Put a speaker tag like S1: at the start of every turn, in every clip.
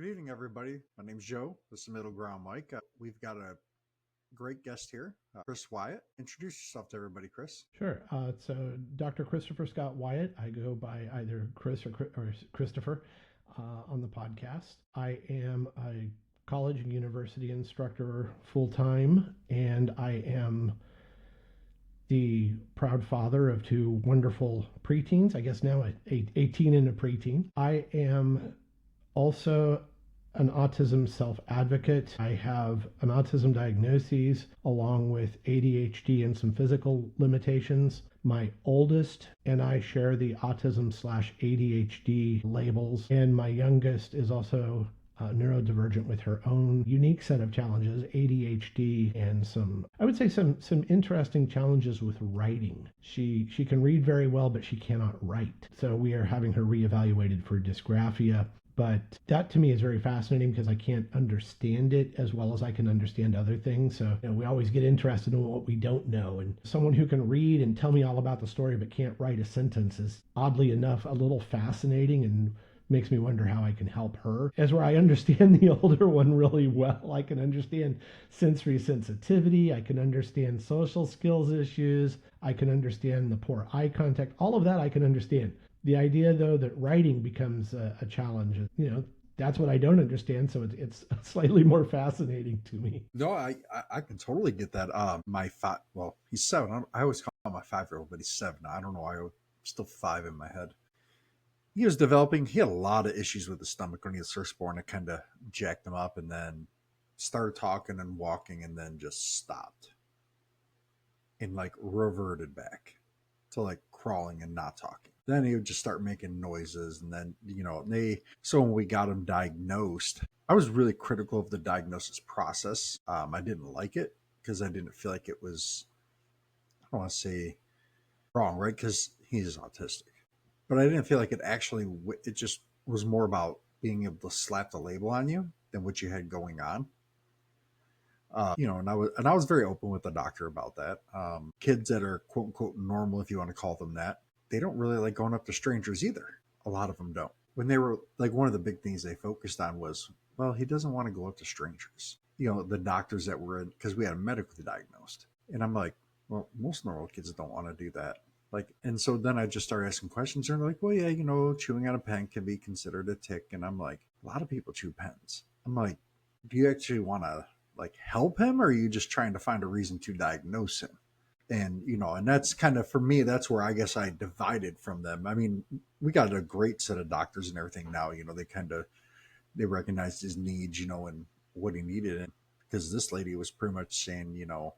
S1: Good evening, everybody. My name's Joe. This is Middle Ground Mike. We've got a great guest here, Chris Wyatt. Introduce yourself to everybody, Chris.
S2: Sure. So, Dr. Christopher Scott Wyatt. I go by either Chris or Christopher on the podcast. I am a college and university instructor full time, and I am the proud father of two wonderful preteens. I guess now 18 and a preteen. I am also an autism self-advocate. I have an autism diagnosis along with ADHD and some physical limitations. My oldest and I share the autism/ADHD labels, and my youngest is also neurodivergent with her own unique set of challenges, ADHD, and I would say some interesting challenges with writing. She can read very well, but she cannot write. So we are having her reevaluated for dysgraphia. But that to me is very fascinating because I can't understand it as well as I can understand other things. So we always get interested in what we don't know. And someone who can read and tell me all about the story but can't write a sentence is oddly enough a little fascinating and makes me wonder how I can help her. As where I understand the older one really well. I can understand sensory sensitivity. I can understand social skills issues. I can understand the poor eye contact. All of that I can understand. The idea, though, that writing becomes a challenge, that's what I don't understand. So it's slightly more fascinating to me.
S1: No, I can totally get that. He's 7. I always call him my 5-year-old, but he's 7. I don't know why I'm still 5 in my head. He was developing. He had a lot of issues with his stomach when he was first born. It kind of jacked him up, and then started talking and walking, and then just stopped and reverted back to crawling and not talking. Then he would just start making noises, and then so when we got him diagnosed, I was really critical of the diagnosis process. I didn't like it because I didn't feel like it was, I don't want to say wrong, right? Because he's autistic, but I didn't feel like it just was more about being able to slap the label on you than what you had going on. And I was very open with the doctor about that. Kids that are quote unquote normal, if you want to call them that, they don't really like going up to strangers either. A lot of them don't. When they were one of the big things they focused on was, well, he doesn't want to go up to strangers. The doctors that were in, because we had him medically diagnosed. And I'm like, well, most normal kids don't want to do that. And so then I just started asking questions, and they're like, well, yeah, chewing on a pen can be considered a tic. And I'm like, a lot of people chew pens. I'm like, do you actually want to help him, or are you just trying to find a reason to diagnose him? And, and that's kind of, for me, that's where I guess I divided from them. I mean, we got a great set of doctors and everything now, they recognized his needs, and what he needed. And because this lady was pretty much saying, yeah,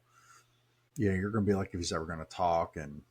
S1: you're going to be if he's ever going to talk and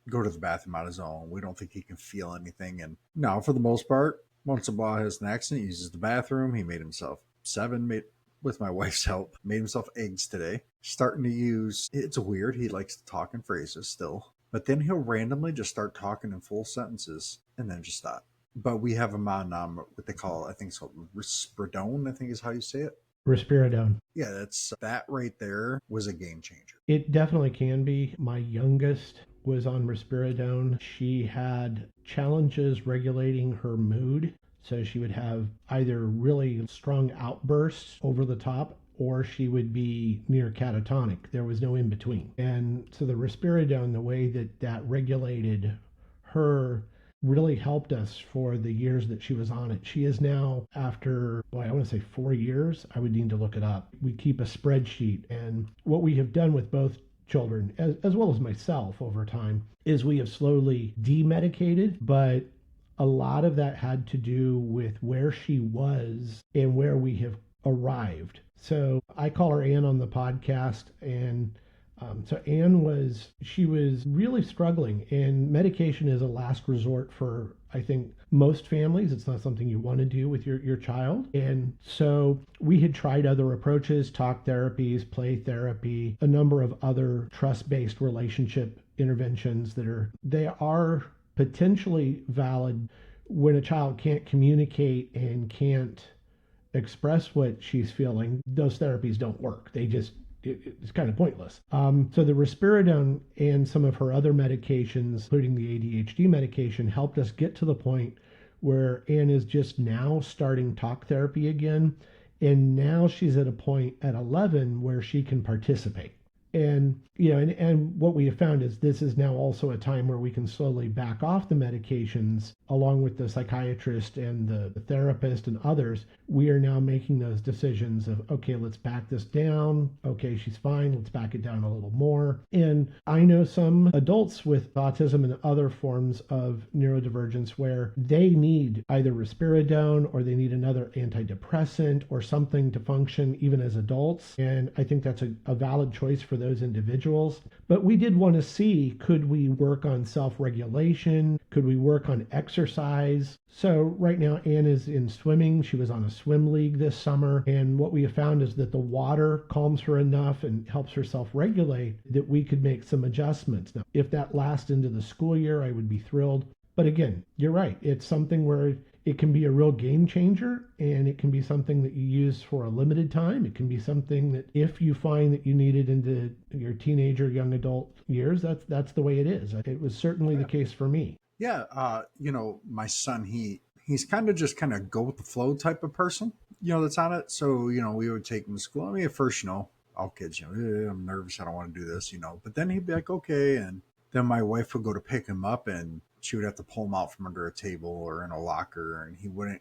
S1: go to the bathroom on his own. We don't think he can feel anything. And no, for the most part, once in a while he has an accident, he uses the bathroom. He made himself 7, with my wife's help, made himself eggs today. Starting to use, it's weird, he likes to talk in phrases still, but then he'll randomly just start talking in full sentences and then just stop. But we have him on what they call, I think it's called risperidone, I think is how you say it.
S2: Risperidone.
S1: Yeah, that right there was a game changer.
S2: It definitely can be. My youngest was on risperidone. She had challenges regulating her mood. So she would have either really strong outbursts over the top, or she would be near catatonic. There was no in between. And so the risperidone, the way that regulated her, really helped us for the years that she was on it. She is now, after, I want to say 4 years, I would need to look it up. We keep a spreadsheet. And what we have done with both children, as well as myself over time, is we have slowly demedicated, but a lot of that had to do with where she was and where we have arrived. So I call her Ann on the podcast. And so Ann was really struggling. And medication is a last resort for, I think, most families. It's not something you want to do with your child. And so we had tried other approaches, talk therapies, play therapy, a number of other trust-based relationship interventions they are potentially valid when a child can't communicate and can't express what she's feeling. Those therapies don't work. It's kind of pointless. So the risperidone and some of her other medications, including the ADHD medication, helped us get to the point where Anne is just now starting talk therapy again. And now she's at a point at 11 where she can participate. And and what we have found is this is now also a time where we can slowly back off the medications along with the psychiatrist and the therapist and others. We are now making those decisions of, okay, let's back this down. Okay, she's fine. Let's back it down a little more. And I know some adults with autism and other forms of neurodivergence where they need either risperidone or they need another antidepressant or something to function even as adults. And I think that's a valid choice for those individuals. But we did want to see, could we work on self-regulation? Could we work on exercise? So right now Anne is in swimming. She was on a swim league this summer. And what we have found is that the water calms her enough and helps her self-regulate that we could make some adjustments. Now, if that lasts into the school year, I would be thrilled. But again, you're right. It's something where it can be a real game changer, and it can be something that you use for a limited time. It can be something that if you find that you need it into your teenager, young adult years, that's the way it is. It was certainly the case for me.
S1: Yeah, my son, he's kind of go with the flow type of person, that's on it. So, we would take him to school. I mean, at first, all kids, I'm nervous, I don't want to do this, but then he'd be like, okay. And then my wife would go to pick him up and she would have to pull him out from under a table or in a locker, and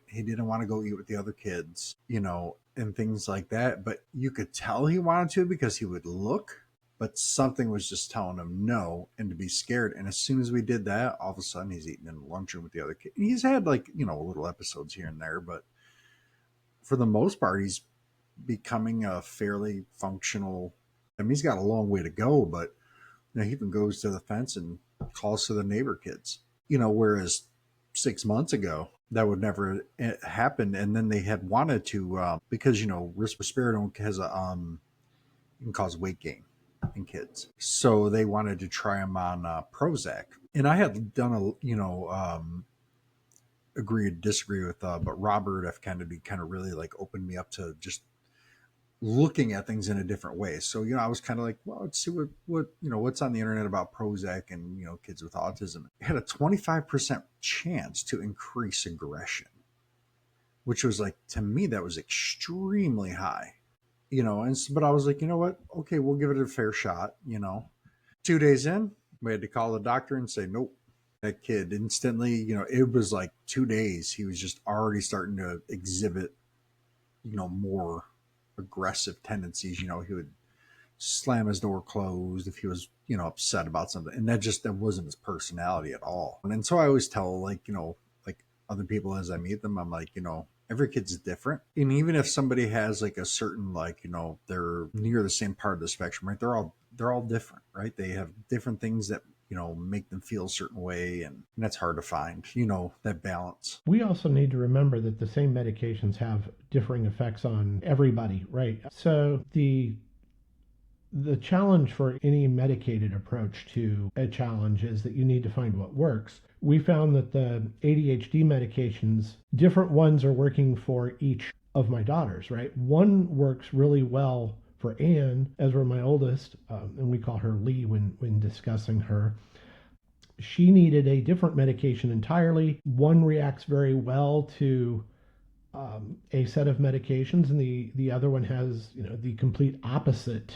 S1: he didn't want to go eat with the other kids, and things like that. But you could tell he wanted to because he would look, but something was just telling him no and to be scared. And as soon as we did that, all of a sudden he's eating in the lunchroom with the other kids. He's had little episodes here and there, but for the most part, he's becoming a fairly functional. I mean, he's got a long way to go, but he even goes to the fence and calls to the neighbor kids. Whereas 6 months ago, that would never happen. And then they had wanted to, because, risperidone has can cause weight gain in kids. So they wanted to try him on Prozac. And I had done agree or disagree with, but Robert F. Kennedy kind of really opened me up to just looking at things in a different way. So, I was kind of like, well, let's see what's on the internet about Prozac and, kids with autism. It had a 25% chance to increase aggression, which was to me, that was extremely high, but I was like, you know what? Okay, we'll give it a fair shot. 2 days in, we had to call the doctor and say, nope. That kid instantly, it was 2 days. He was just already starting to exhibit, more aggressive tendencies. He would slam his door closed if he was upset about something, and that wasn't his personality at all. And so I always tell other people as I meet them, I'm like, every kid's different, and even if somebody has a certain they're near the same part of the spectrum, right, they're all different, right? They have different things that make them feel a certain way, and that's hard to find, that balance.
S2: We also need to remember that the same medications have differing effects on everybody, right? So the challenge for any medicated approach to a challenge is that you need to find what works. We found that the ADHD medications, different ones are working for each of my daughters, right? One works really well for Anne, Ezra, my oldest, and we call her Lee when discussing her. She needed a different medication entirely. One reacts very well to a set of medications, and the other one has the complete opposite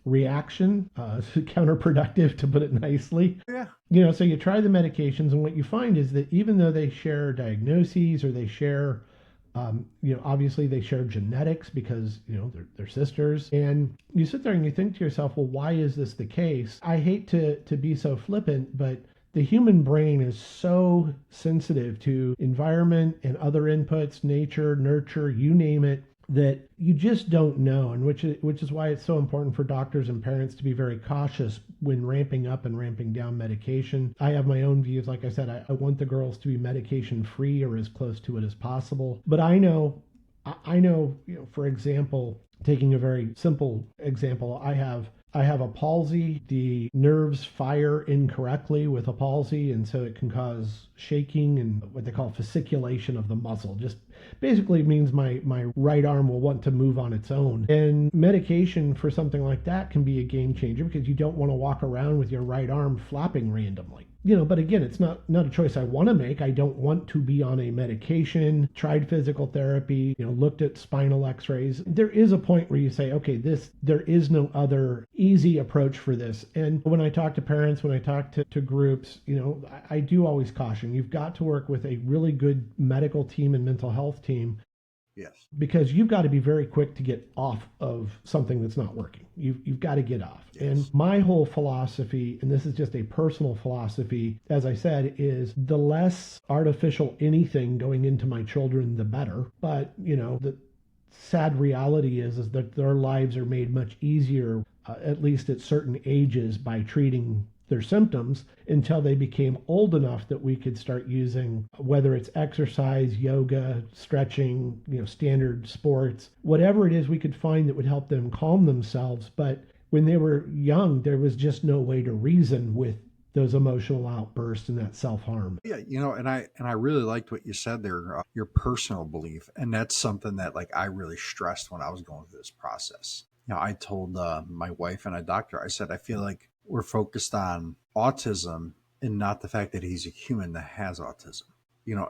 S2: reaction, counterproductive, to put it nicely.
S1: Yeah.
S2: So you try the medications, and what you find is that even though they share diagnoses or they share obviously they share genetics because, they're sisters. And you sit there and you think to yourself, well, why is this the case? I hate to be so flippant, but the human brain is so sensitive to environment and other inputs, nature, nurture, you name it, that you just don't know, and which is why it's so important for doctors and parents to be very cautious when ramping up and ramping down medication. I have my own views. Like I said, I want the girls to be medication free or as close to it as possible. But I know, for example, taking a very simple example, I have a palsy. The nerves fire incorrectly with a palsy, and so it can cause shaking and what they call fasciculation of the muscle. Just basically means my right arm will want to move on its own. And medication for something like that can be a game changer because you don't want to walk around with your right arm flapping randomly. But again, it's not a choice I want to make. I don't want to be on a medication, tried physical therapy, looked at spinal x-rays. There is a point where you say, okay, there is no other easy approach for this. And when I talk to parents, when I talk to groups, I do always caution, you've got to work with a really good medical team and mental health team.
S1: Yes.
S2: Because you've got to be very quick to get off of something that's not working. You've got to get off.
S1: Yes.
S2: And my whole philosophy, and this is just a personal philosophy, as I said, is the less artificial anything going into my children, the better. But, the sad reality is that their lives are made much easier, at least at certain ages, by treating their symptoms until they became old enough that we could start using, whether it's exercise, yoga, stretching, standard sports, whatever it is we could find that would help them calm themselves. But when they were young, there was just no way to reason with those emotional outbursts and that self-harm.
S1: Yeah, and I really liked what you said there, your personal belief, and that's something that I really stressed when I was going through this process. I told my wife and a doctor, I said, I feel like we're focused on autism and not the fact that he's a human that has autism.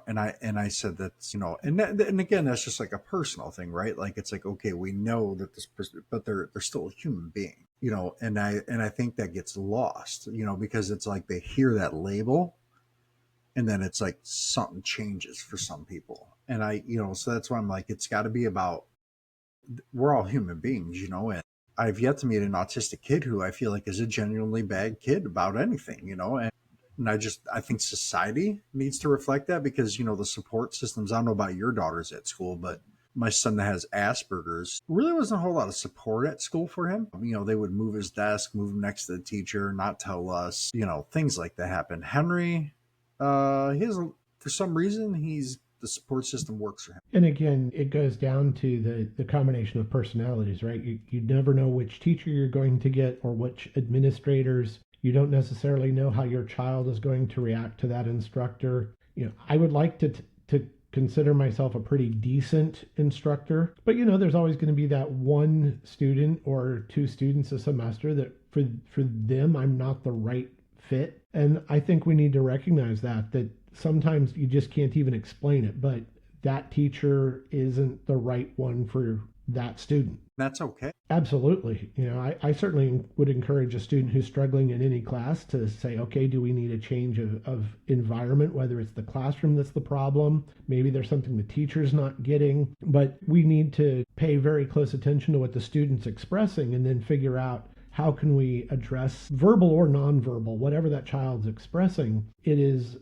S1: And I said that, and again, that's just a personal thing, right? It's okay, we know that this person, but they're still a human being, and I think that gets lost, because it's they hear that label and then it's something changes for some people. And so that's why I'm it's got to be about, we're all human beings, and I've yet to meet an autistic kid who I feel is a genuinely bad kid about anything, and I think society needs to reflect that, because, the support systems, I don't know about your daughters at school, but my son that has Asperger's, really wasn't a whole lot of support at school for him. They would move his desk, move him next to the teacher, not tell us, things like that happen. Henry, he has, for some reason, the support system works for him.
S2: And again, it goes down to the combination of personalities, right? You never know which teacher you're going to get or which administrators. You don't necessarily know how your child is going to react to that instructor. I would like to consider myself a pretty decent instructor, but there's always going to be that one student or two students a semester that for them I'm not the right fit. And I think we need to recognize that sometimes you just can't even explain it, but that teacher isn't the right one for that student.
S1: That's okay.
S2: Absolutely. I certainly would encourage a student who's struggling in any class to say, okay, do we need a change of environment, whether it's the classroom that's the problem, maybe there's something the teacher's not getting, but we need to pay very close attention to what the student's expressing and then figure out how can we address verbal or nonverbal, whatever that child's expressing. It is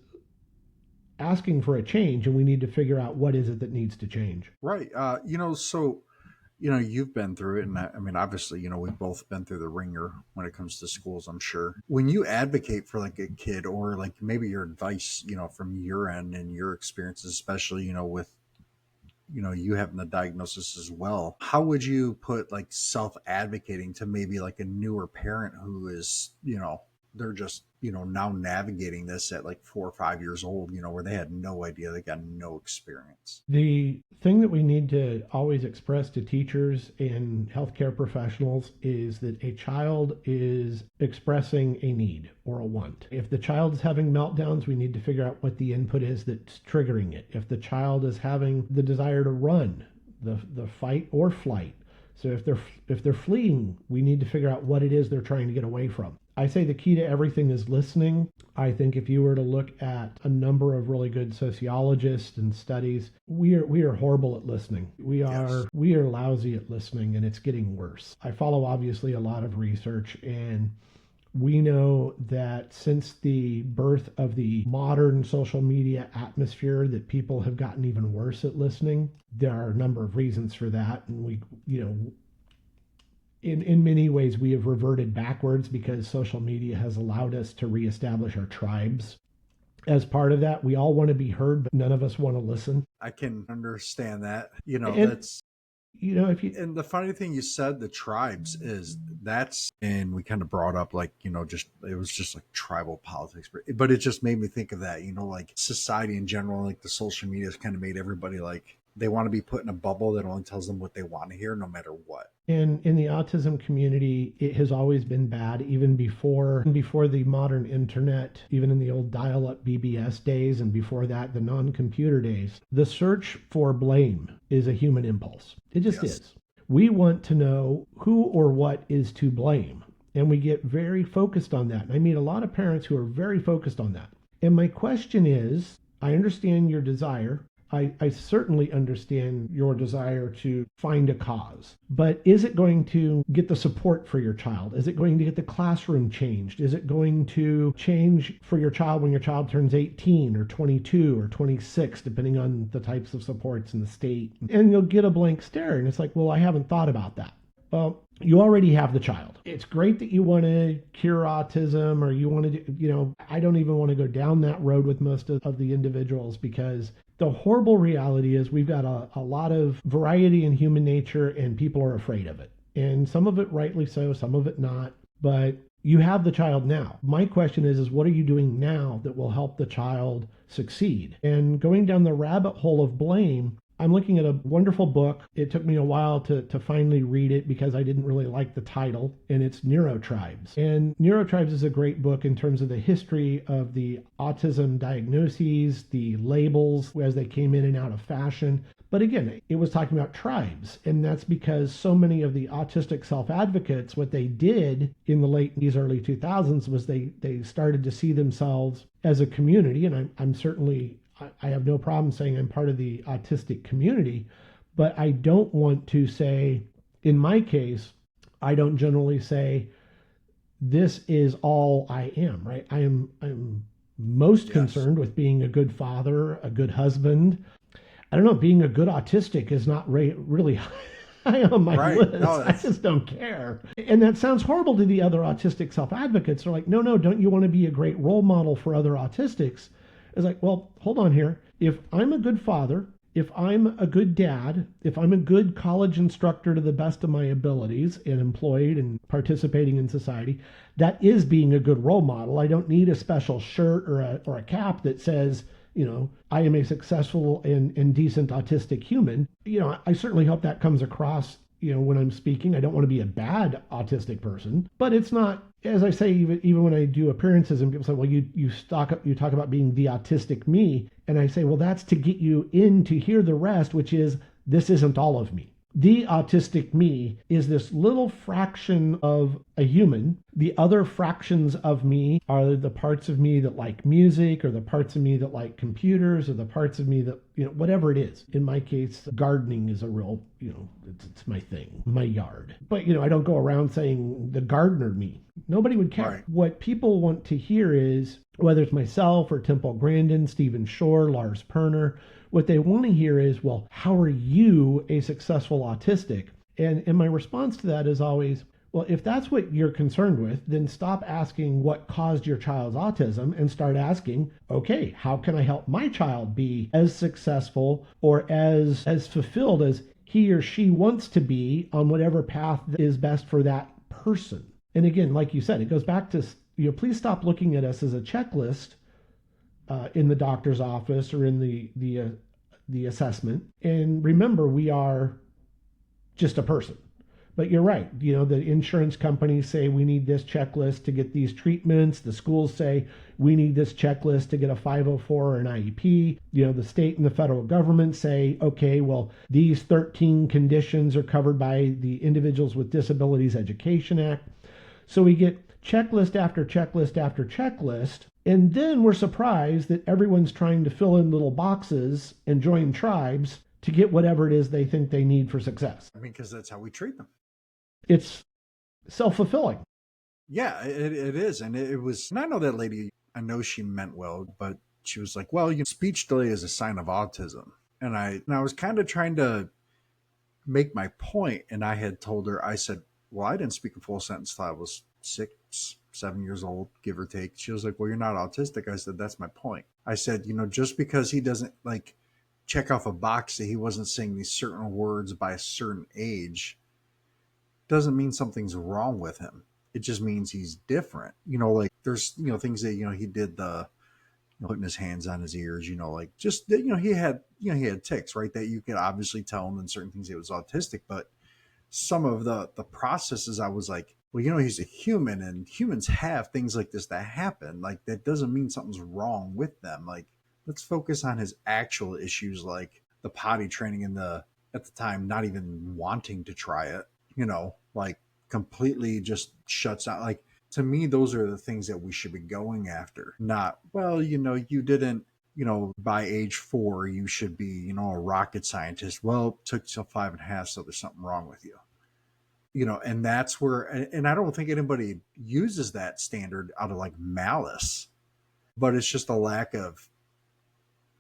S2: asking for a change, and we need to figure out what is it that needs to change.
S1: Right. So you've been through it, and I mean, obviously, we've both been through the ringer when it comes to schools, I'm sure. When you advocate for a kid, or maybe your advice, from your end and your experiences, especially, with, you having the diagnosis as well, how would you put self-advocating to maybe a newer parent who is, they're just, now navigating this at 4 or 5 years old, where they had no idea, they got no experience.
S2: The thing that we need to always express to teachers and healthcare professionals is that a child is expressing a need or a want. If the child is having meltdowns, we need to figure out what the input is that's triggering it. If the child is having the desire to run, the fight or flight. So if they're fleeing, we need to figure out what it is they're trying to get away from. I say the key to everything is listening. I think if you were to look at a number of really good sociologists and studies, we are horrible at listening. We are lousy at listening, and it's getting worse. I follow obviously a lot of research, and we know that since the birth of the modern social media atmosphere, that people have gotten even worse at listening. There are a number of reasons for that, and in many ways, we have reverted backwards because social media has allowed us to reestablish our tribes. As part of that, we all want to be heard, but none of us want to listen.
S1: I can understand that. And the funny thing you said, the tribes, and we kind of brought up it was just tribal politics, but it just made me think of that, society in general, the social media has kind of made everybody they want to be put in a bubble that only tells them what they want to hear no matter what.
S2: And in the autism community, it has always been bad, even before the modern internet, even in the old dial-up BBS days, and before that, the non-computer days. The search for blame is a human impulse. It just
S1: Yes.
S2: is. We want to know who or what is to blame, and we get very focused on that. And I meet a lot of parents who are very focused on that. And my question is, I understand your desire. I certainly understand your desire to find a cause, but is it going to get the support for your child? Is it going to get the classroom changed? Is it going to change for your child when your child turns 18 or 22 or 26, depending on the types of supports in the state? And you'll get a blank stare, and it's like, well, I haven't thought about that. Well, you already have the child. It's great that you want to cure autism, or you want to, I don't even want to go down that road with most of the individuals, because the horrible reality is we've got a lot of variety in human nature, and people are afraid of it. And some of it rightly so, some of it not. But you have the child now. My question is what are you doing now that will help the child succeed? And going down the rabbit hole of blame, I'm looking at a wonderful book. It took me a while to finally read it because I didn't really like the title, and it's Neurotribes. And Neurotribes is a great book in terms of the history of the autism diagnoses, the labels as they came in and out of fashion. But again, it was talking about tribes, and that's because so many of the autistic self-advocates, what they did in the late early 2000s was they started to see themselves as a community, and I'm certainly, I have no problem saying I'm part of the autistic community, but I don't want to say, in my case, I don't generally say, this is all I am, right? I'm most concerned with being a good father, a good husband. I don't know, being a good autistic is not really high on my list. No, I just don't care. And that sounds horrible to the other autistic self-advocates. They're like, no, don't you want to be a great role model for other autistics? It's like, well, hold on here. If I'm a good father, if I'm a good dad, if I'm a good college instructor to the best of my abilities and employed and participating in society, that is being a good role model. I don't need a special shirt or a cap that says, I am a successful and decent autistic human. I certainly hope that comes across, when I'm speaking. I don't want to be a bad autistic person, but it's not, as I say, even when I do appearances and people say, well, you talk about being the autistic me. And I say, well, that's to get you in to hear the rest, which is, this isn't all of me. The autistic me is this little fraction of a human. The other fractions of me are the parts of me that like music, or the parts of me that like computers, or the parts of me that, whatever it is. In my case, gardening is a real, it's my thing, my yard. But, I don't go around saying the gardener me. Nobody would care. Right. What people want to hear is, whether it's myself or Temple Grandin, Stephen Shore, Lars Perner, what they want to hear is, well, how are you a successful autistic? And my response to that is always, well, if that's what you're concerned with, then stop asking what caused your child's autism and start asking, okay, how can I help my child be as successful or as fulfilled as he or she wants to be on whatever path is best for that person? And again, like you said, it goes back to, please stop looking at us as a checklist in the doctor's office or in the assessment. And remember, we are just a person. But you're right. The insurance companies say we need this checklist to get these treatments. The schools say we need this checklist to get a 504 or an IEP. The state and the federal government say, okay, well, these 13 conditions are covered by the Individuals with Disabilities Education Act. So we get checklist after checklist after checklist, and then we're surprised that everyone's trying to fill in little boxes and join tribes to get whatever it is they think they need for success.
S1: Because that's how we treat them.
S2: It's self-fulfilling.
S1: Yeah, it is. And it was, and I know that lady, I know she meant well, but she was like, well, speech delay is a sign of autism. And I was kind of trying to make my point, and I had told her, I said, well, I didn't speak a full sentence till I was 6, 7 years old, give or take. She was like, well, you're not autistic. I said, that's my point. I said, just because he doesn't check off a box that he wasn't saying these certain words by a certain age doesn't mean something's wrong with him. It just means he's different. There's, things that, he did the putting his hands on his ears, like just, he had tics, right? That you could obviously tell him in certain things he was autistic, but some of the processes I was like, well, he's a human and humans have things like this that happen. Like that doesn't mean something's wrong with them. Like let's focus on his actual issues, like the potty training and the at the time not even wanting to try it, like completely just shuts out. Like to me, those are the things that we should be going after. Not, well, you didn't, by age 4, you should be, a rocket scientist. Well, it took till 5.5, so there's something wrong with you. And that's where, and I don't think anybody uses that standard out of like malice, but it's just a lack of,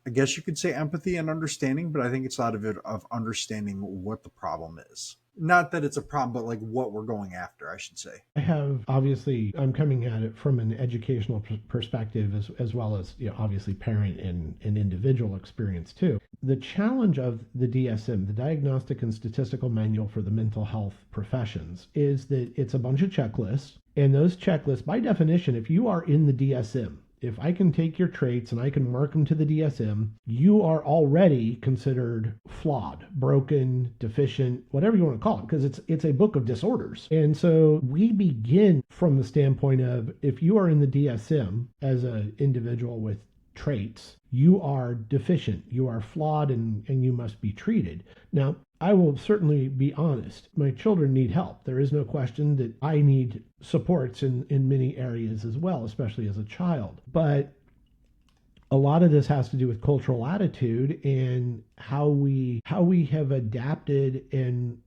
S1: I guess you could say, empathy and understanding, but I think it's out of it of understanding what the problem is. Not that it's a problem, but like what we're going after, I should say.
S2: I have, obviously, I'm coming at it from an educational perspective as well as, obviously parent and individual experience too. The challenge of the DSM, the Diagnostic and Statistical Manual for the Mental Health Professions, is that it's a bunch of checklists. And those checklists, by definition, if you are in the DSM, if I can take your traits and I can mark them to the DSM, you are already considered flawed, broken, deficient, whatever you want to call it, because it's a book of disorders. And so we begin from the standpoint of, if you are in the DSM as an individual with traits, you are deficient, you are flawed, and you must be treated. Now, I will certainly be honest. My children need help. There is no question that I need supports in many areas as well, especially as a child. But a lot of this has to do with cultural attitude and how we have adapted and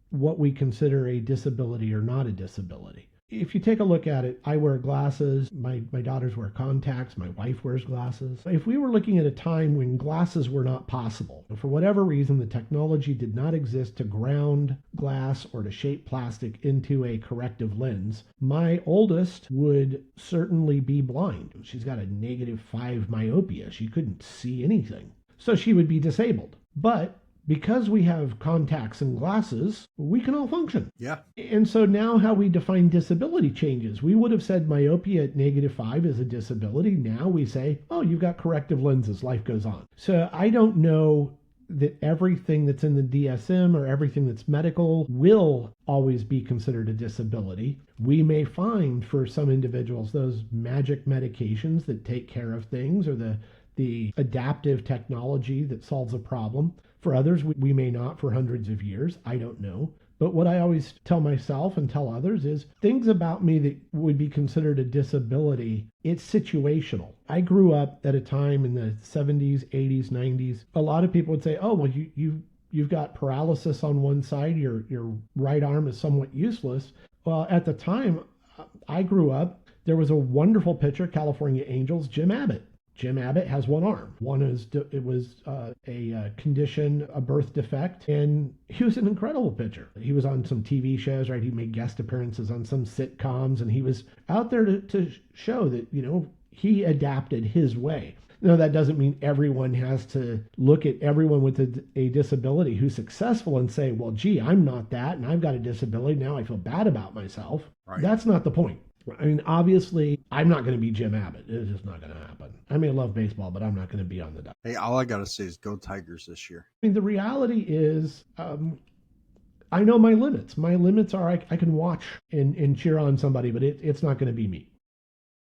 S2: what we consider a disability or not a disability. If you take a look at it, I wear glasses, my daughters wear contacts, my wife wears glasses. If we were looking at a time when glasses were not possible, for whatever reason the technology did not exist to ground glass or to shape plastic into a corrective lens, my oldest would certainly be blind. She's got a -5 myopia. She couldn't see anything. So she would be disabled. But because we have contacts and glasses, we can all function.
S1: Yeah.
S2: And so now how we define disability changes. We would have said myopia at -5 is a disability. Now we say, oh, you've got corrective lenses, life goes on. So I don't know that everything that's in the DSM or everything that's medical will always be considered a disability. We may find for some individuals those magic medications that take care of things, or the adaptive technology that solves a problem. For others, we may not for hundreds of years. I don't know. But what I always tell myself and tell others is things about me that would be considered a disability, it's situational. I grew up at a time in the 70s, 80s, 90s. A lot of people would say, oh, well, you've got paralysis on one side. Your right arm is somewhat useless. Well, at the time I grew up, there was a wonderful pitcher, California Angels, Jim Abbott. Jim Abbott has one arm. One is it was a condition, a birth defect, and he was an incredible pitcher. He was on some TV shows, right? He made guest appearances on some sitcoms, and he was out there to show that, he adapted his way. Now, that doesn't mean everyone has to look at everyone with a disability who's successful and say, well, gee, I'm not that, and I've got a disability. Now I feel bad about myself. Right. That's not the point. I mean, obviously, I'm not going to be Jim Abbott. It's just not going to happen. I may love baseball, but I'm not going to be on the Dodgers.
S1: Hey, all I got to say is go Tigers this year.
S2: I mean, the reality is, I know my limits. My limits are I can watch and cheer on somebody, but it's not going to be me.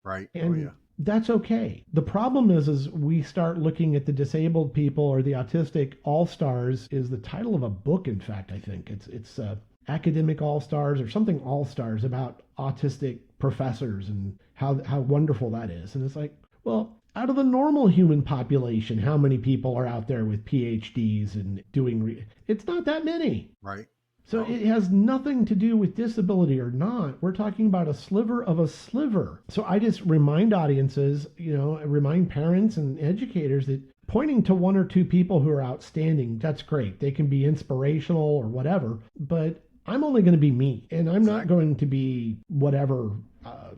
S1: Right.
S2: And that's okay. The problem is we start looking at the disabled people, or the autistic all-stars is the title of a book, in fact, I think. It's Academic All-Stars or something All-Stars about autistic professors and how wonderful that is. And it's like, well, out of the normal human population, how many people are out there with PhDs and doing it's not that many.
S1: Right.
S2: So it has nothing to do with disability or not. We're talking about a sliver of a sliver. So I just remind audiences, remind parents and educators that pointing to one or two people who are outstanding, that's great. They can be inspirational or whatever, but I'm only going to be me, and I'm not going to be whatever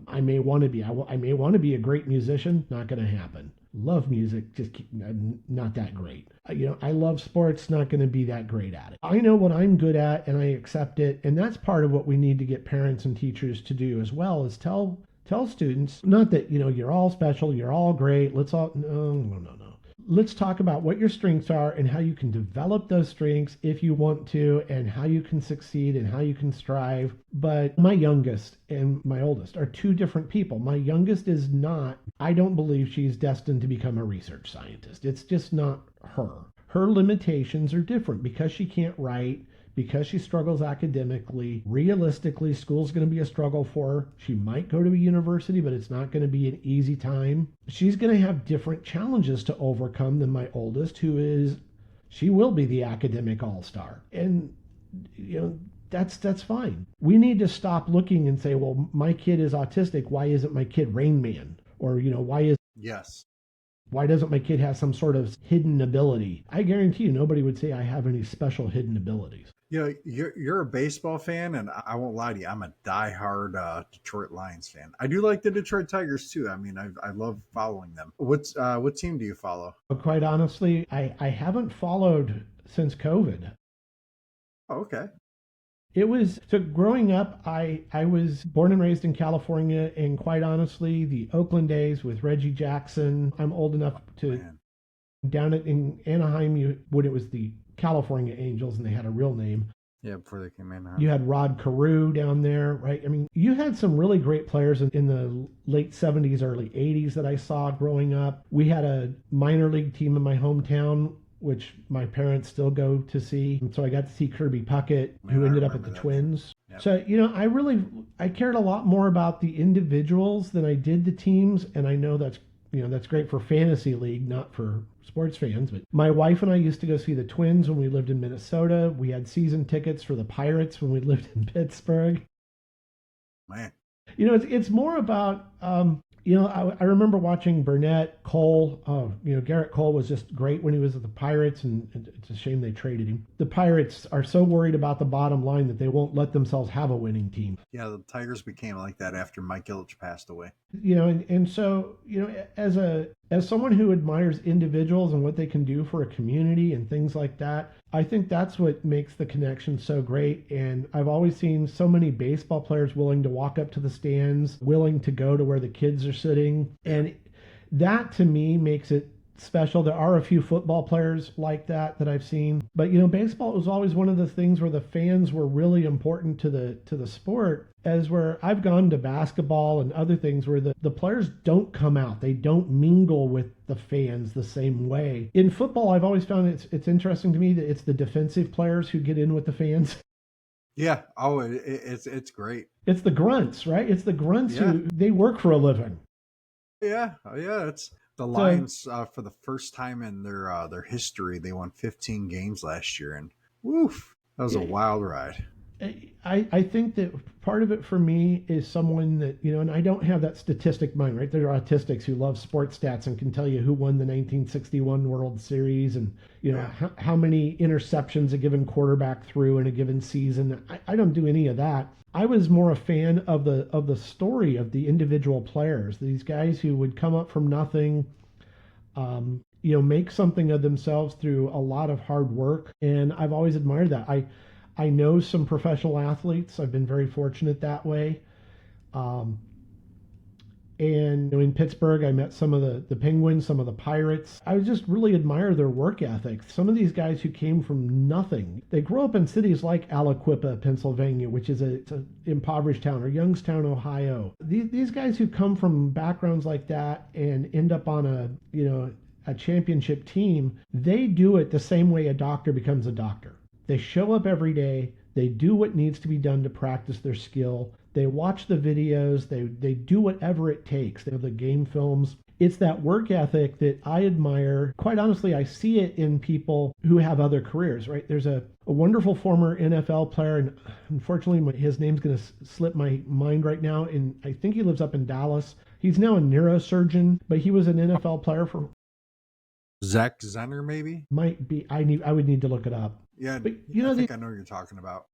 S2: I may want to be. I may want to be a great musician. Not going to happen. Love music, just not that great. I love sports, not going to be that great at it. I know what I'm good at, and I accept it, and that's part of what we need to get parents and teachers to do as well, is tell tell students, not that, you're all special, you're all great, no. Let's talk about what your strengths are and how you can develop those strengths if you want to, and how you can succeed and how you can strive. But my youngest and my oldest are two different people. My youngest is not, I don't believe she's destined to become a research scientist. It's just not her. Her limitations are different because she can't write, because she struggles academically. Realistically, school's going to be a struggle for her. She might go to a university, but it's not going to be an easy time. She's going to have different challenges to overcome than my oldest, she will be the academic all-star. And, that's fine. We need to stop looking and say, well, my kid is autistic. Why isn't my kid Rain Man? Or,
S1: Yes.
S2: why doesn't my kid have some sort of hidden ability? I guarantee you nobody would say I have any special hidden abilities.
S1: You're a baseball fan, and I won't lie to you. I'm a diehard Detroit Lions fan. I do like the Detroit Tigers too. I mean, I love following them. What team do you follow?
S2: But quite honestly, I haven't followed since COVID.
S1: Oh, okay.
S2: So growing up, I was born and raised in California, and quite honestly, the Oakland days with Reggie Jackson, I'm old enough to,
S1: Man.
S2: down in Anaheim, when it was the California Angels and they had a real name.
S1: Yeah, before they came in.
S2: You had Rod Carew down there, right? I mean, you had some really great players in the late 70s, early 80s that I saw growing up. We had a minor league team in my hometown, which my parents still go to see. And so I got to see Kirby Puckett,
S1: Man,
S2: who
S1: I
S2: ended up at the
S1: remember that
S2: Twins.
S1: Yep.
S2: So, I cared a lot more about the individuals than I did the teams. And I know that's great for fantasy league, not for sports fans. But my wife and I used to go see the Twins when we lived in Minnesota. We had season tickets for the Pirates when we lived in Pittsburgh.
S1: Man.
S2: It's more about, I remember watching Burnett, Cole. Garrett Cole was just great when he was at the Pirates, and it's a shame they traded him. The Pirates are so worried about the bottom line that they won't let themselves have a winning team.
S1: Yeah, the Tigers became like that after Mike Ilitch passed away.
S2: So, as someone who admires individuals and what they can do for a community and things like that, I think that's what makes the connection so great. And I've always seen so many baseball players willing to walk up to the stands, willing to go to where the kids are sitting. And that to me makes it special. There are a few football players like that I've seen, but baseball was always one of the things where the fans were really important to the sport, as where I've gone to basketball and other things where the players don't come out, they don't mingle with the fans the same way. In football, I've always found it's interesting to me that it's the defensive players who get in with the fans.
S1: Yeah. Oh, it's great.
S2: It's the grunts, right? It's the grunts
S1: Yeah.
S2: who they work for a living.
S1: Yeah. Oh, yeah. It's the Lions for the first time in their history. They won 15 games last year, and woof, that was a wild ride.
S2: I think that part of it for me is someone that, and I don't have that statistic mind, right? There are autistics who love sports stats and can tell you who won the 1961 World Series and, how many interceptions a given quarterback threw in a given season. I don't do any of that. I was more a fan of the story of the individual players, these guys who would come up from nothing, make something of themselves through a lot of hard work. And I've always admired that. I know some professional athletes. I've been very fortunate that way. And in Pittsburgh, I met some of the Penguins, some of the Pirates. I just really admire their work ethic. Some of these guys who came from nothing, they grow up in cities like Aliquippa, Pennsylvania, which is it's an impoverished town, or Youngstown, Ohio. These guys who come from backgrounds like that and end up on a championship team, they do it the same way a doctor becomes a doctor. They show up every day. They do what needs to be done to practice their skill. They watch the videos. They do whatever it takes. They have the game films. It's that work ethic that I admire. Quite honestly, I see it in people who have other careers, right? There's a wonderful former NFL player, and unfortunately, his name's going to slip my mind right now, and I think he lives up in Dallas. He's now a neurosurgeon, but he was an NFL player for...
S1: Zach Zenner, maybe?
S2: Might be. I would need to look it up.
S1: Yeah,
S2: but
S1: I think I know what you're talking about.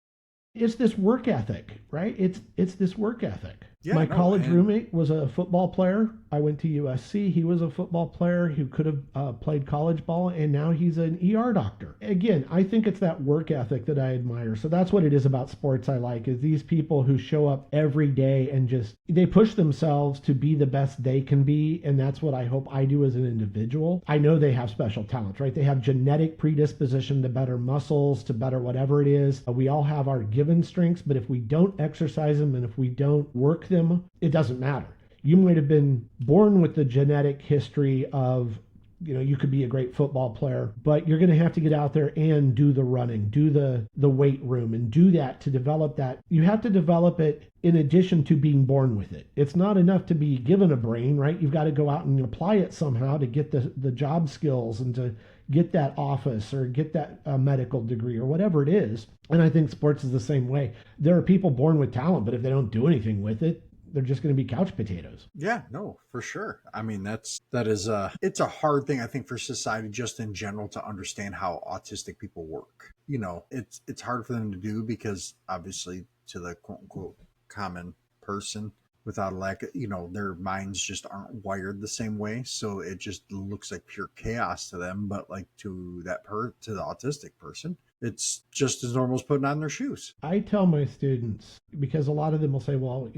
S2: It's this work ethic, right? It's this work ethic.
S1: Yeah,
S2: My
S1: no,
S2: college
S1: and
S2: roommate was a football player. I went to USC. He was a football player who could have played college ball, and now he's an ER doctor. Again, I think it's that work ethic that I admire. So that's what it is about sports I like, is these people who show up every day and just, they push themselves to be the best they can be, and that's what I hope I do as an individual. I know they have special talents, right? They have genetic predisposition to better muscles, to better whatever it is. We all have our given strengths, but if we don't exercise them and if we don't work them, it doesn't matter. You might have been born with the genetic history of, you could be a great football player, but you're going to have to get out there and do the running, do the weight room, and do that to develop that. You have to develop it in addition to being born with it. It's not enough to be given a brain, right? You've got to go out and apply it somehow to get the job skills and to get that office or get that medical degree or whatever it is. And I think sports is the same way. There are people born with talent, but if they don't do anything with it, they're just going to be couch potatoes.
S1: yeah, no, for sure. I mean, it's a hard thing, I think, for society just in general to understand how autistic people work. It's hard for them to do because obviously to the quote unquote common person without a lack of, their minds just aren't wired the same way. So it just looks like pure chaos to them. But like to the autistic person, it's just as normal as putting on their shoes.
S2: I tell my students, because a lot of them will say, well,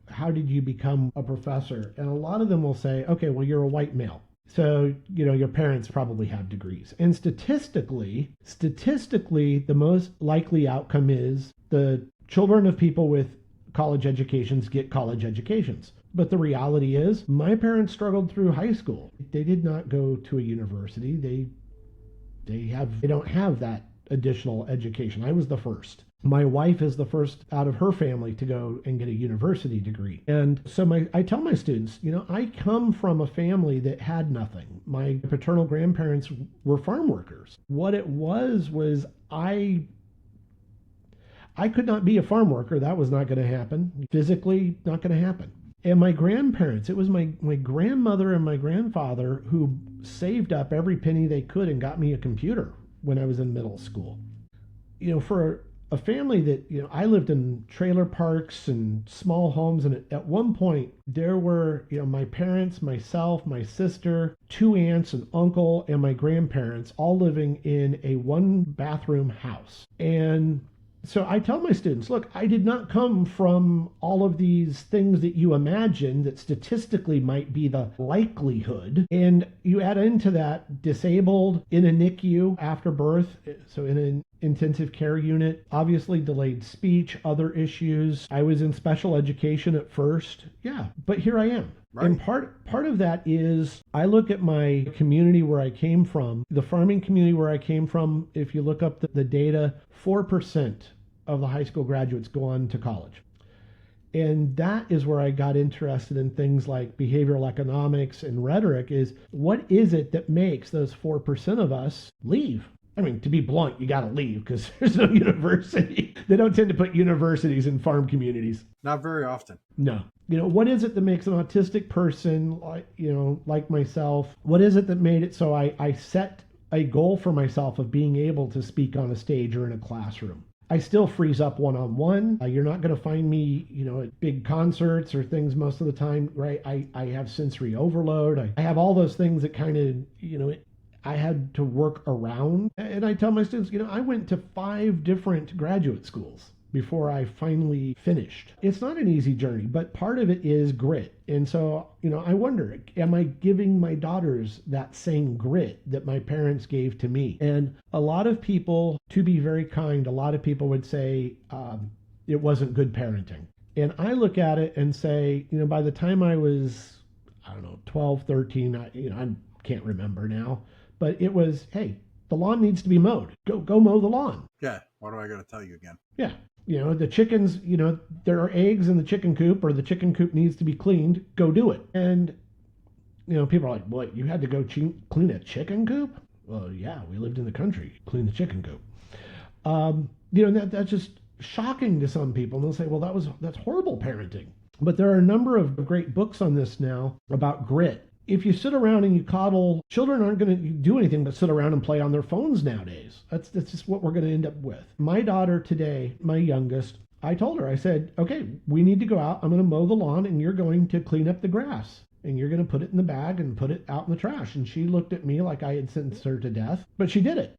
S2: how did you become a professor? And a lot of them will say, okay, well, you're a white male. So, your parents probably have degrees. And statistically, the most likely outcome is the children of people with college educations get college educations. But the reality is, my parents struggled through high school. They did not go to a university. They don't have that additional education. I was the first. My wife is the first out of her family to go and get a university degree. And so I tell my students, I come from a family that had nothing. My paternal grandparents were farm workers. What it was I could not be a farm worker. That was not going to happen. Physically, not going to happen. And my grandparents, it was my grandmother and my grandfather who saved up every penny they could and got me a computer when I was in middle school. For a family that, I lived in trailer parks and small homes. And at one point there were, my parents, myself, my sister, 2 aunts, an uncle, and my grandparents all living in a 1-bathroom house. And so I tell my students, look, I did not come from all of these things that you imagine that statistically might be the likelihood. And you add into that disabled, in a NICU after birth, so in an intensive care unit, obviously delayed speech, other issues. I was in special education at first. Yeah, but here I am. Right. And part of that is I look at my community where I came from, the farming community where I came from. If you look up the data, 4% of the high school graduates go on to college. And that is where I got interested in things like behavioral economics and rhetoric, is what is it that makes those 4% of us leave? I mean, to be blunt, you got to leave because there's no university. They don't tend to put universities in farm communities.
S1: Not very often.
S2: No. What is it that makes an autistic person like myself? What is it that made it so I set a goal for myself of being able to speak on a stage or in a classroom? I still freeze up one-on-one. You're not going to find me, at big concerts or things most of the time, right? I have sensory overload. I have all those things that kind of, I had to work around. And I tell my students, I went to 5 different graduate schools before I finally finished. It's not an easy journey, but part of it is grit. And so, I wonder, am I giving my daughters that same grit that my parents gave to me? And a lot of people, to be very kind, a lot of people would say it wasn't good parenting. And I look at it and say, by the time I was, 12, 13, I can't remember now, but it was, hey, the lawn needs to be mowed. Go mow the lawn.
S1: Yeah. What do I got to tell you again?
S2: Yeah. The chickens, there are eggs in the chicken coop, or the chicken coop needs to be cleaned. Go do it. And, people are like, what, you had to go clean a chicken coop? Well, yeah, we lived in the country. Clean the chicken coop. That's just shocking to some people. And they'll say, well, that's horrible parenting. But there are a number of great books on this now about grit If you sit around and you coddle, children aren't going to do anything but sit around and play on their phones nowadays. That's just what we're going to end up with. My daughter today, my youngest, I told her, I said, okay, we need to go out. I'm going to mow the lawn and you're going to clean up the grass. And you're going to put it in the bag and put it out in the trash. And she looked at me like I had sentenced her to death, but she did it.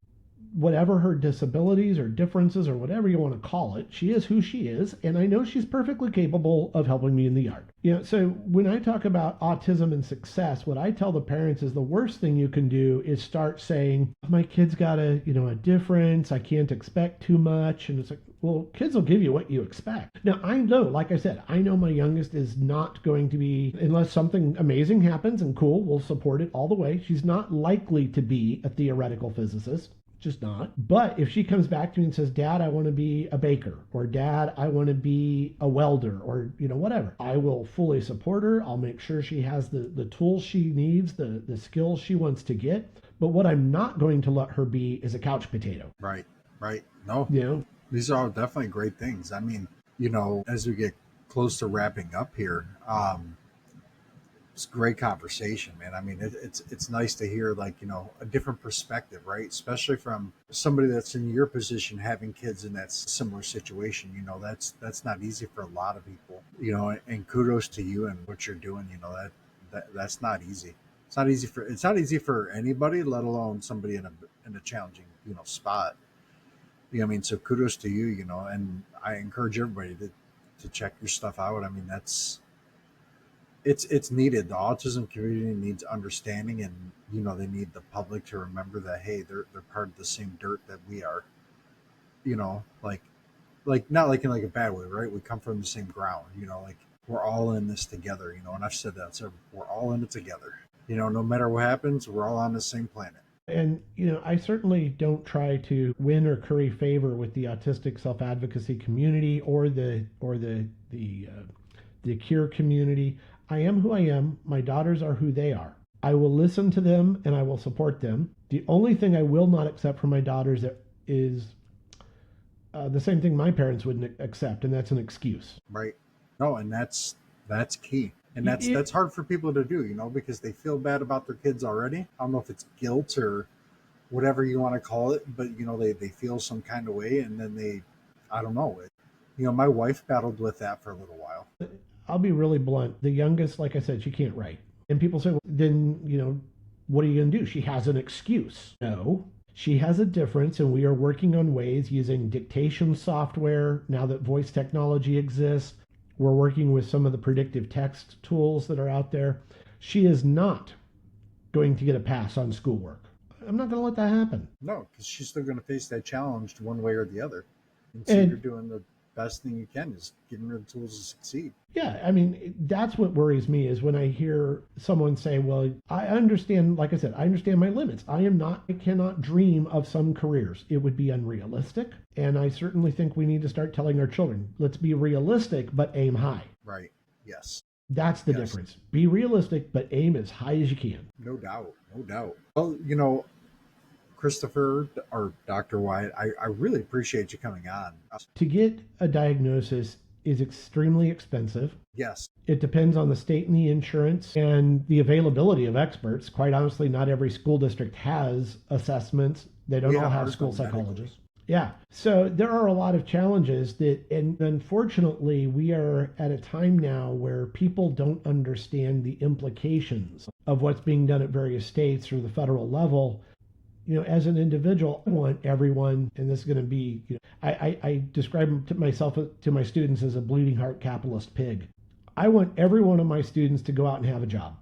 S2: Whatever her disabilities or differences or whatever you want to call it, she is who she is, and I know she's perfectly capable of helping me in the yard. So when I talk about autism and success, what I tell the parents is the worst thing you can do is start saying, my kid's got a difference, I can't expect too much. And it's like, well, kids will give you what you expect. Now, I know, like I said, I know my youngest is not going to be, unless something amazing happens and cool, we'll support it all the way. She's not likely to be a theoretical physicist. Just not. But if she comes back to me and says, Dad, I want to be a baker, or Dad, I want to be a welder, or whatever, I will fully support her. I'll make sure she has the tools she needs, the skills she wants to get. But what I'm not going to let her be is a couch potato.
S1: Right. No, these are all definitely great things. I mean, as we get close to wrapping up here, it's a great conversation, man. I mean, it's nice to hear a different perspective, right? Especially from somebody that's in your position, having kids in that similar situation. That's not easy for a lot of people. And kudos to you and what you're doing. That's not easy. It's not easy for anybody, let alone somebody in a challenging spot. I mean, so kudos to you. And I encourage everybody to check your stuff out. I mean, it's needed. The autism community needs understanding, and they need the public to remember that, hey, they're part of the same dirt that we are. Like not like in a bad way, right? We come from the same ground. We're all in this together. And I've said that, so we're all in it together. No matter what happens, we're all on the same planet.
S2: And I certainly don't try to win or curry favor with the autistic self-advocacy community or the cure community. I am who I am. My daughters are who they are. I will listen to them and I will support them. The only thing I will not accept from my daughters is the same thing my parents wouldn't accept, and that's an excuse.
S1: Right. No, and that's key. And that's hard for people to do, because they feel bad about their kids already. I don't know if it's guilt or whatever you want to call it, but they feel some kind of way, and then I don't know. My wife battled with that for a little while.
S2: I'll be really blunt. The youngest, like I said, she can't write. And people say, well, then, what are you going to do? She has an excuse. No, she has a difference, and we are working on ways using dictation software now that voice technology exists. We're working with some of the predictive text tools that are out there. She is not going to get a pass on schoolwork. I'm not going to let that happen.
S1: No, because she's still going to face that challenge one way or the other. And so you're doing the best thing you can, is giving her the tools to succeed.
S2: Yeah, I mean, that's what worries me, is when I hear someone say, well, I understand, like I said, I understand my limits. I cannot dream of some careers. It would be unrealistic. And I certainly think we need to start telling our children, let's be realistic, but aim high.
S1: Right. Yes.
S2: That's the difference. Be realistic, but aim as high as you can.
S1: No doubt. Well, Christopher or Dr. Wyatt, I really appreciate you coming on.
S2: To get a diagnosis is extremely expensive.
S1: Yes.
S2: It depends on the state and the insurance and the availability of experts. Quite honestly, not every school district has assessments. They don't all have school psychologists. Yeah. So there are a lot of challenges and unfortunately, we are at a time now where people don't understand the implications of what's being done at various states or the federal level. As an individual, I want everyone, and this is going to be, I describe to my students as a bleeding heart capitalist pig. I want every one of my students to go out and have a job.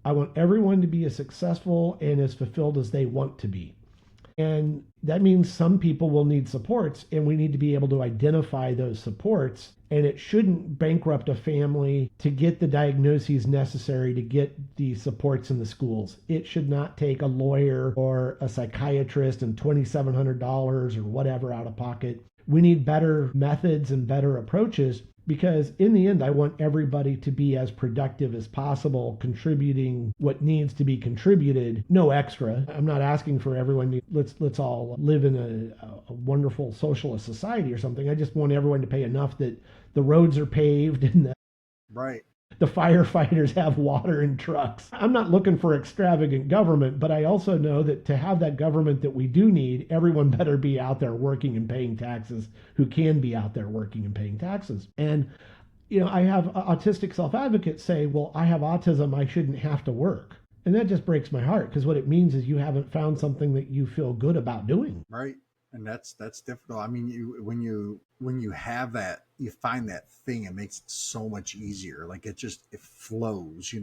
S2: I want everyone to be as successful and as fulfilled as they want to be. And that means some people will need supports, and we need to be able to identify those supports. And it shouldn't bankrupt a family to get the diagnoses necessary to get the supports in the schools. It should not take a lawyer or a psychiatrist and $2,700 or whatever out of pocket. We need better methods and better approaches, because in the end, I want everybody to be as productive as possible, contributing what needs to be contributed, no extra. I'm not asking for everyone to let's all live in a wonderful socialist society or something. I just want everyone to pay enough that the roads are paved and
S1: right.
S2: The firefighters have water in trucks. I'm not looking for extravagant government, but I also know that to have that government that we do need, everyone better be out there working and paying taxes who can be out there working and paying taxes. And I have autistic self advocates say, well, I have autism, I shouldn't have to work. And that just breaks my heart because what it means is you haven't found something that you feel good about doing.
S1: Right. And that's difficult. I mean, when you have that, you find that thing, it makes it so much easier. Like it flows,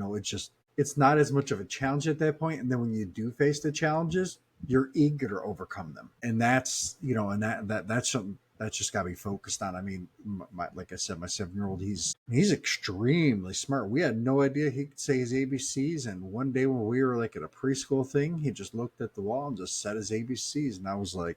S1: it's not as much of a challenge at that point. And then when you do face the challenges, you're eager to overcome them. And that's, and that's something that's just got to be focused on. I mean, like I said, my 7-year-old, he's extremely smart. We had no idea he could say his ABCs. And one day when we were like at a preschool thing, he just looked at the wall and just said his ABCs. And I was like,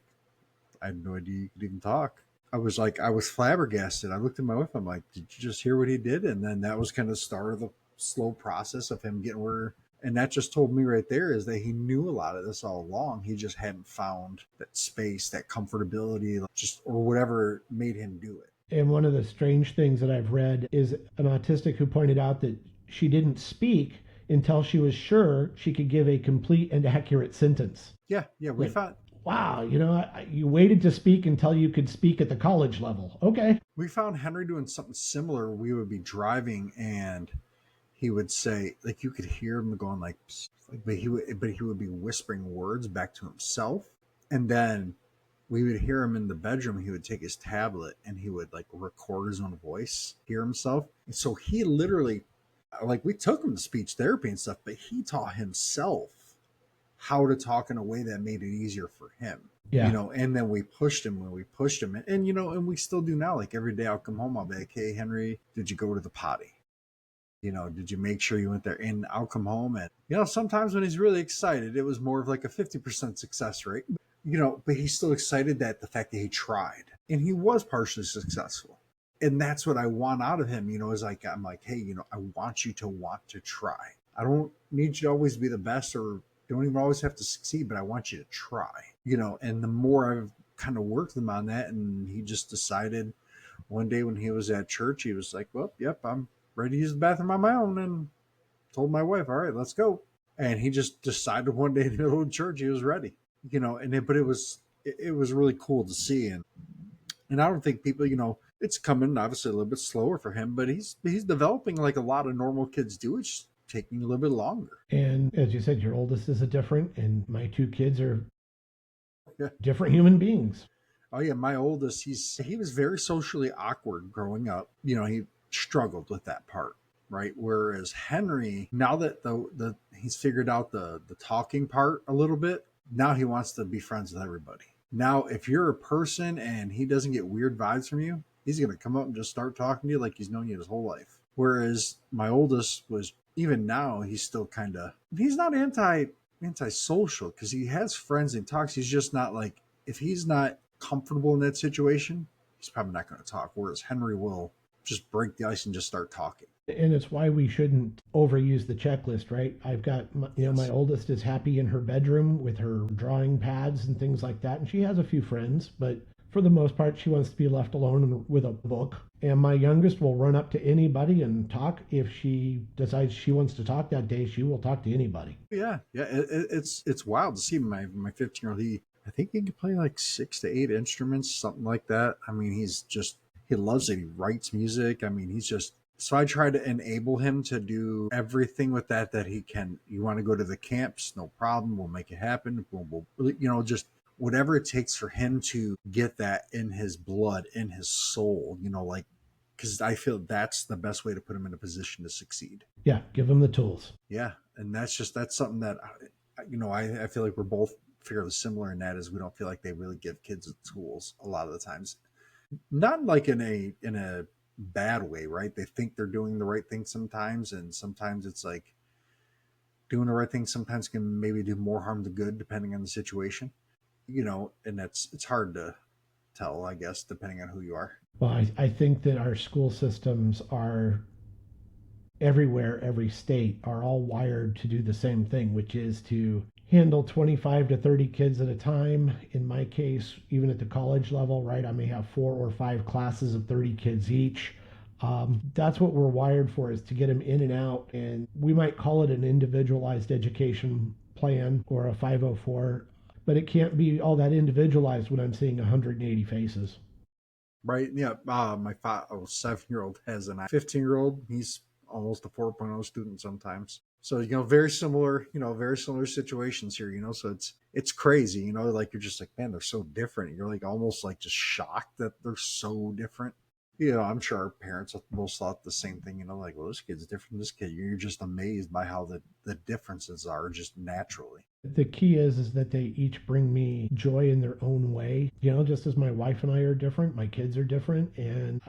S1: I had no idea you could even talk. I was flabbergasted. I looked at my wife. I'm like, did you just hear what he did? And then that was kind of the start of the slow process of him getting where. And that just told me right there is that he knew a lot of this all along. He just hadn't found that space, that comfortability, or whatever made him do it.
S2: And one of the strange things that I've read is an autistic who pointed out that she didn't speak until she was sure she could give a complete and accurate sentence.
S1: Yeah, we found.
S2: Wow, you waited to speak until you could speak at the college level. Okay.
S1: We found Henry doing something similar. We would be driving and he would say, like you could hear him going like, but he would be whispering words back to himself. And then we would hear him in the bedroom. He would take his tablet and he would like record his own voice, hear himself. And so he literally, like we took him to speech therapy and stuff, but he taught himself how to talk in a way that made it easier for him.
S2: Yeah.
S1: And then we pushed him and and we still do now. Like every day I'll come home, I'll be like, hey, Henry, did you go to the potty? Did you make sure you went there? And I'll come home and, sometimes when he's really excited, it was more of like a 50% success rate, but he's still excited that the fact that he tried and he was partially successful. And that's what I want out of him, is like, I'm like, hey, I want you to want to try. I don't need you to always be the best or don't even always have to succeed, but I want you to try, and the more I've kind of worked him on that. And he just decided one day when he was at church, he was like, well, yep, I'm ready to use the bathroom on my own, and told my wife, all right, let's go. And he just decided one day in the middle of church he was ready, but it was really cool to see. And I don't think people, it's coming obviously a little bit slower for him, but he's developing like a lot of normal kids do. It's taking a little bit longer.
S2: And as you said, your oldest is a different, and my 2 kids are different human beings.
S1: Oh yeah, my oldest, he was very socially awkward growing up. He struggled with that part, right? Whereas Henry, now that the he's figured out the talking part a little bit, now he wants to be friends with everybody. Now, if you're a person and he doesn't get weird vibes from you, he's going to come up and just start talking to you like he's known you his whole life. Whereas my oldest was, even now, he's still he's not antisocial because he has friends and talks. He's just not like, if he's not comfortable in that situation, he's probably not going to talk. Whereas Henry will just break the ice and just start talking.
S2: And it's why we shouldn't overuse the checklist, right? I've got, my oldest is happy in her bedroom with her drawing pads and things like that. And she has a few friends, but for the most part, she wants to be left alone with a book. And my youngest will run up to anybody and talk. If she decides she wants to talk that day, she will talk to anybody.
S1: Yeah. It's wild to see my 15-year-old. I think he can play like 6 to 8 instruments, something like that. I mean, he loves it. He writes music. I mean, so I try to enable him to do everything with that he can. You want to go to the camps? No problem. We'll make it happen. We'll just whatever it takes for him to get that in his blood, in his soul, because I feel that's the best way to put him in a position to succeed.
S2: Yeah. Give him the tools.
S1: Yeah. And that's something that, I feel like we're both fairly similar in that, is we don't feel like they really give kids the tools a lot of the times. Not like in a bad way, right? They think they're doing the right thing sometimes, and sometimes it's like doing the right thing sometimes can maybe do more harm than good depending on the situation, and it's hard to tell, I guess, depending on who you are.
S2: Well, I think that our school systems are everywhere, every state are all wired to do the same thing, which is to handle 25 to 30 kids at a time. In my case, even at the college level, right, I may have 4 or 5 classes of 30 kids each. That's what we're wired for, is to get them in and out. And we might call it an individualized education plan or a 504, but it can't be all that individualized when I'm seeing 180 faces.
S1: Right? Yeah. My 7-year-old has a 15-year-old. He's almost a 4.0 student sometimes. So, very similar, very similar situations here, so it's crazy, like you're just like, man, they're so different. You're like almost like just shocked that they're so different. I'm sure our parents most thought the same thing, like, well, this kid's different from this kid. You're just amazed by how the differences are just naturally.
S2: The key is that they each bring me joy in their own way. Just as my wife and I are different, my kids are different, and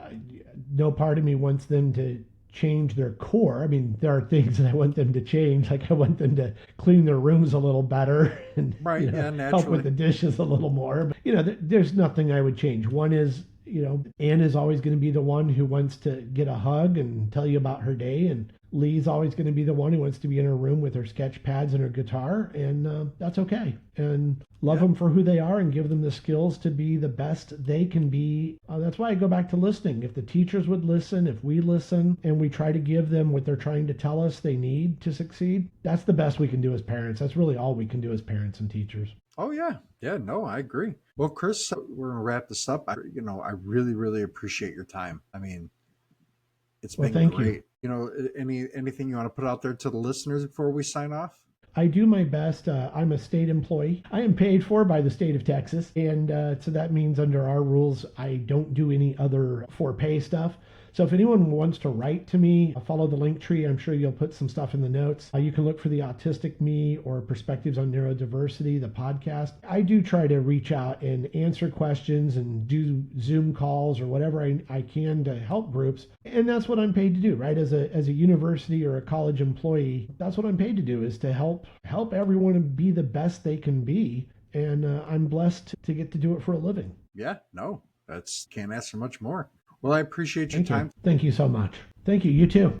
S2: no part of me wants them to change their core. I mean, there are things that I want them to change, like I want them to clean their rooms a little better and
S1: Right? Yeah,
S2: help with
S1: naturally.
S2: the dishes a little more. But, there's nothing I would change. One is, Anne is always going to be the one who wants to get a hug and tell you about her day, and Lee's always going to be the one who wants to be in her room with her sketch pads and her guitar, and that's okay. And love
S1: Yeah.
S2: them for who they are and give them the skills to be the best they can be. That's why I go back to listening. If the teachers would listen, if we listen, and we try to give them what they're trying to tell us they need to succeed, that's the best we can do as parents. That's really all we can do as parents and teachers.
S1: Oh yeah, yeah. No, I agree. Well, Chris, we're gonna wrap this up. I really, really appreciate your time. I mean, it's
S2: Well,
S1: been
S2: thank you.
S1: great. Anything you want to put out there to the listeners before we sign off?
S2: I do my best. I'm a state employee. I am paid for by the state of Texas. And so that means under our rules, I don't do any other for pay stuff. So if anyone wants to write to me, follow the link tree. I'm sure you'll put some stuff in the notes. You can look for the Autistic Me or Perspectives on Neurodiversity, the podcast. I do try to reach out and answer questions and do Zoom calls or whatever I can to help groups. And that's what I'm paid to do, right? As a university or a college employee, that's what I'm paid to do, is to help everyone be the best they can be. And I'm blessed to get to do it for a living.
S1: Yeah, no, that's can't ask for much more. Well, I appreciate your
S2: Thank you.
S1: time.
S2: Thank you so much. Thank you. You too.